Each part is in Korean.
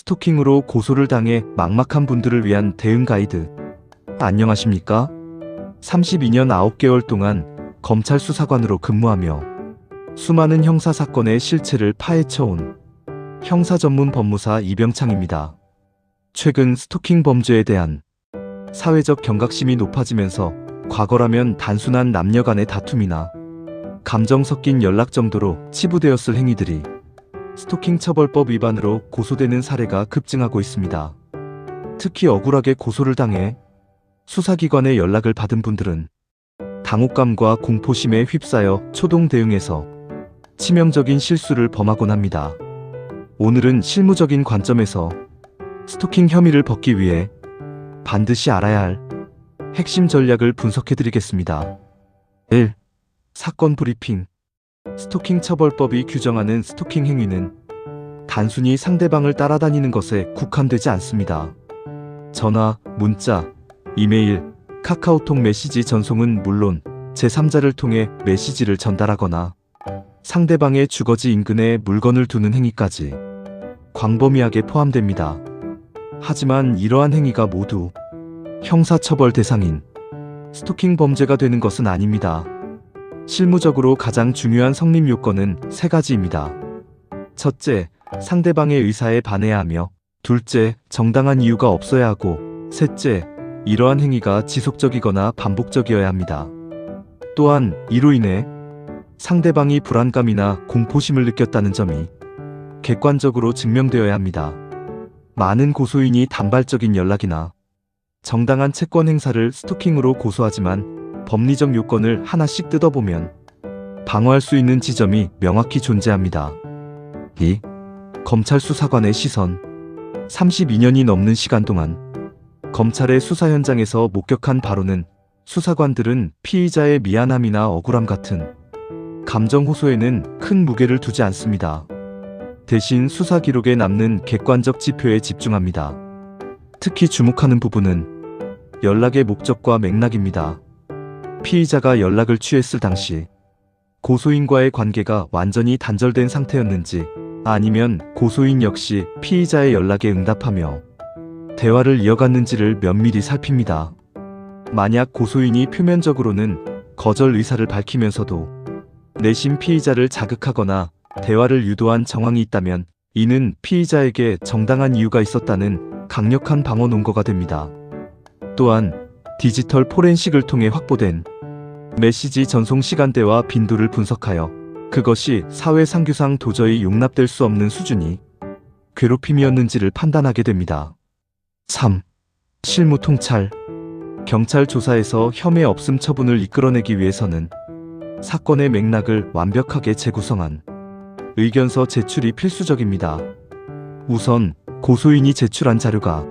스토킹으로 고소를 당해 막막한 분들을 위한 대응 가이드. 안녕하십니까? 32년 9개월 동안 검찰 수사관으로 근무하며 수많은 형사사건의 실체를 파헤쳐온 형사 전문 법무사 이병창입니다. 최근 스토킹 범죄에 대한 사회적 경각심이 높아지면서 과거라면 단순한 남녀 간의 다툼이나 감정 섞인 연락 정도로 치부되었을 행위들이 스토킹 처벌법 위반으로 고소되는 사례가 급증하고 있습니다. 특히 억울하게 고소를 당해 수사기관의 연락을 받은 분들은 당혹감과 공포심에 휩싸여 초동 대응해서 치명적인 실수를 범하곤 합니다. 오늘은 실무적인 관점에서 스토킹 혐의를 벗기 위해 반드시 알아야 할 핵심 전략을 분석해드리겠습니다. 1. 사건 브리핑. 스토킹 처벌법이 규정하는 스토킹 행위는 단순히 상대방을 따라다니는 것에 국한되지 않습니다. 전화, 문자, 이메일, 카카오톡 메시지 전송은 물론 제3자를 통해 메시지를 전달하거나 상대방의 주거지 인근에 물건을 두는 행위까지 광범위하게 포함됩니다. 하지만 이러한 행위가 모두 형사처벌 대상인 스토킹 범죄가 되는 것은 아닙니다. 실무적으로 가장 중요한 성립 요건은 세 가지입니다. 첫째, 상대방의 의사에 반해야 하며, 둘째, 정당한 이유가 없어야 하고, 셋째, 이러한 행위가 지속적이거나 반복적이어야 합니다. 또한 이로 인해 상대방이 불안감이나 공포심을 느꼈다는 점이 객관적으로 증명되어야 합니다. 많은 고소인이 단발적인 연락이나 정당한 채권 행사를 스토킹으로 고소하지만 법리적 요건을 하나씩 뜯어보면 방어할 수 있는 지점이 명확히 존재합니다. 2. 검찰 수사관의 시선. 32년이 넘는 시간 동안 검찰의 수사 현장에서 목격한 바로는 수사관들은 피의자의 미안함이나 억울함 같은 감정 호소에는 큰 무게를 두지 않습니다. 대신 수사 기록에 남는 객관적 지표에 집중합니다. 특히 주목하는 부분은 연락의 목적과 맥락입니다. 피의자가 연락을 취했을 당시 고소인과의 관계가 완전히 단절된 상태였는지, 아니면 고소인 역시 피의자의 연락에 응답하며 대화를 이어갔는지를 면밀히 살핍니다. 만약 고소인이 표면적으로는 거절 의사를 밝히면서도 내심 피의자를 자극하거나 대화를 유도한 정황이 있다면 이는 피의자에게 정당한 이유가 있었다는 강력한 방어 논거가 됩니다. 또한 디지털 포렌식을 통해 확보된 메시지 전송 시간대와 빈도를 분석하여 그것이 사회상규상 도저히 용납될 수 없는 수준이 괴롭힘이었는지를 판단하게 됩니다. 3. 실무 통찰. 경찰 조사에서 혐의 없음 처분을 이끌어내기 위해서는 사건의 맥락을 완벽하게 재구성한 의견서 제출이 필수적입니다. 우선 고소인이 제출한 자료가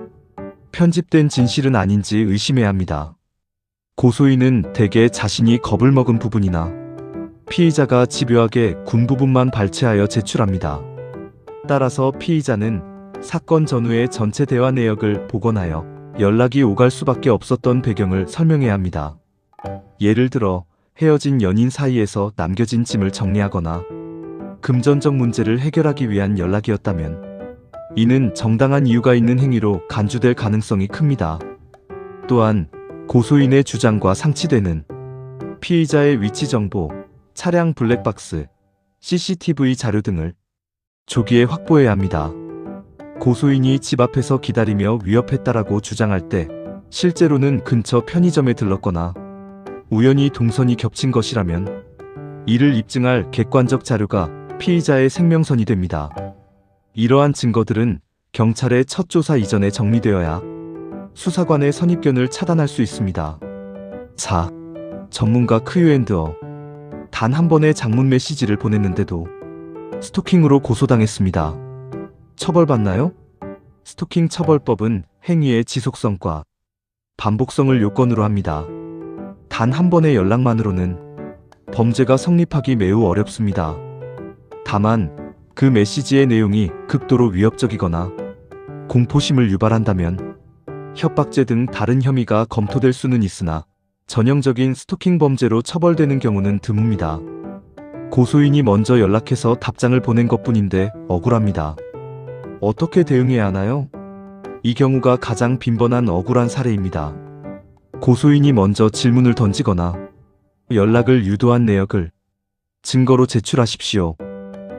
편집된 진실은 아닌지 의심해야 합니다. 고소인은 대개 자신이 겁을 먹은 부분이나 피의자가 집요하게 군 부분만 발췌하여 제출합니다. 따라서 피의자는 사건 전후의 전체 대화 내역을 복원하여 연락이 오갈 수밖에 없었던 배경을 설명해야 합니다. 예를 들어 헤어진 연인 사이에서 남겨진 짐을 정리하거나 금전적 문제를 해결하기 위한 연락이었다면 이는 정당한 이유가 있는 행위로 간주될 가능성이 큽니다. 또한 고소인의 주장과 상치되는 피의자의 위치 정보, 차량 블랙박스, CCTV 자료 등을 조기에 확보해야 합니다. 고소인이 집 앞에서 기다리며 위협했다라고 주장할 때 실제로는 근처 편의점에 들렀거나 우연히 동선이 겹친 것이라면 이를 입증할 객관적 자료가 피의자의 생명선이 됩니다. 이러한 증거들은 경찰의 첫 조사 이전에 정리되어야 수사관의 선입견을 차단할 수 있습니다. 4. 전문가 크유앤드어. 단 한 번의 장문 메시지를 보냈는데도 스토킹으로 고소당했습니다. 처벌받나요? 스토킹 처벌법은 행위의 지속성과 반복성을 요건으로 합니다. 단 한 번의 연락만으로는 범죄가 성립하기 매우 어렵습니다. 다만 그 메시지의 내용이 극도로 위협적이거나 공포심을 유발한다면 협박죄 등 다른 혐의가 검토될 수는 있으나 전형적인 스토킹 범죄로 처벌되는 경우는 드뭅니다. 고소인이 먼저 연락해서 답장을 보낸 것뿐인데 억울합니다. 어떻게 대응해야 하나요? 이 경우가 가장 빈번한 억울한 사례입니다. 고소인이 먼저 질문을 던지거나 연락을 유도한 내역을 증거로 제출하십시오.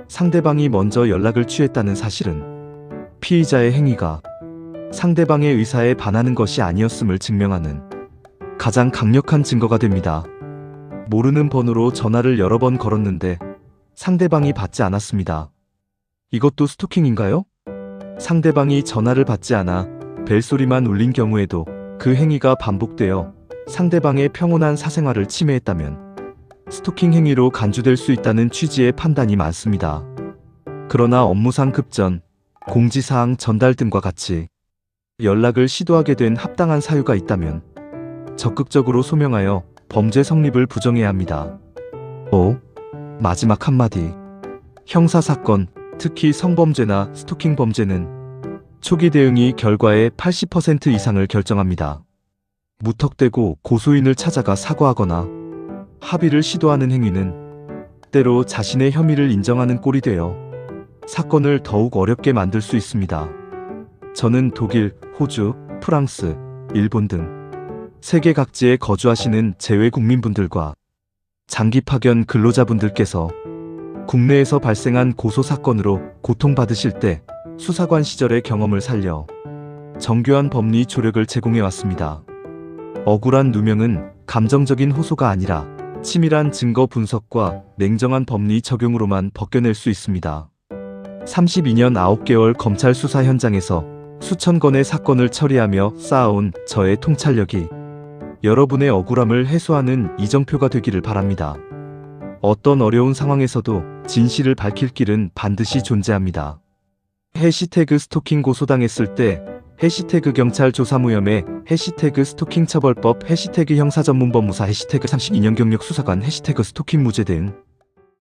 상대방이 먼저 연락을 취했다는 사실은 피의자의 행위가 상대방의 의사에 반하는 것이 아니었음을 증명하는 가장 강력한 증거가 됩니다. 모르는 번호로 전화를 여러 번 걸었는데 상대방이 받지 않았습니다. 이것도 스토킹인가요? 상대방이 전화를 받지 않아 벨소리만 울린 경우에도 그 행위가 반복되어 상대방의 평온한 사생활을 침해했다면 스토킹 행위로 간주될 수 있다는 취지의 판단이 많습니다. 그러나 업무상 급전, 공지사항 전달 등과 같이 연락을 시도하게 된 합당한 사유가 있다면 적극적으로 소명하여 범죄 성립을 부정해야 합니다. 마지막 한마디. 형사사건, 특히 성범죄나 스토킹 범죄는 초기 대응이 결과의 80% 이상을 결정합니다. 무턱대고 고소인을 찾아가 사과하거나 합의를 시도하는 행위는 때로 자신의 혐의를 인정하는 꼴이 되어 사건을 더욱 어렵게 만들 수 있습니다. 저는 독일, 호주, 프랑스, 일본 등 세계 각지에 거주하시는 재외 국민분들과 장기 파견 근로자분들께서 국내에서 발생한 고소 사건으로 고통받으실 때 수사관 시절의 경험을 살려 정교한 법리 조력을 제공해 왔습니다. 억울한 누명은 감정적인 호소가 아니라 치밀한 증거 분석과 냉정한 법리 적용으로만 벗겨낼 수 있습니다. 32년 9개월 검찰 수사 현장에서 수천 건의 사건을 처리하며 쌓아온 저의 통찰력이 여러분의 억울함을 해소하는 이정표가 되기를 바랍니다. 어떤 어려운 상황에서도 진실을 밝힐 길은 반드시 존재합니다. 해시태그 스토킹 고소당했을 때 해시태그 경찰 조사무혐의 해시태그 스토킹 처벌법 해시태그 형사전문법무사 해시태그 32년 경력 수사관 해시태그 스토킹 무죄 등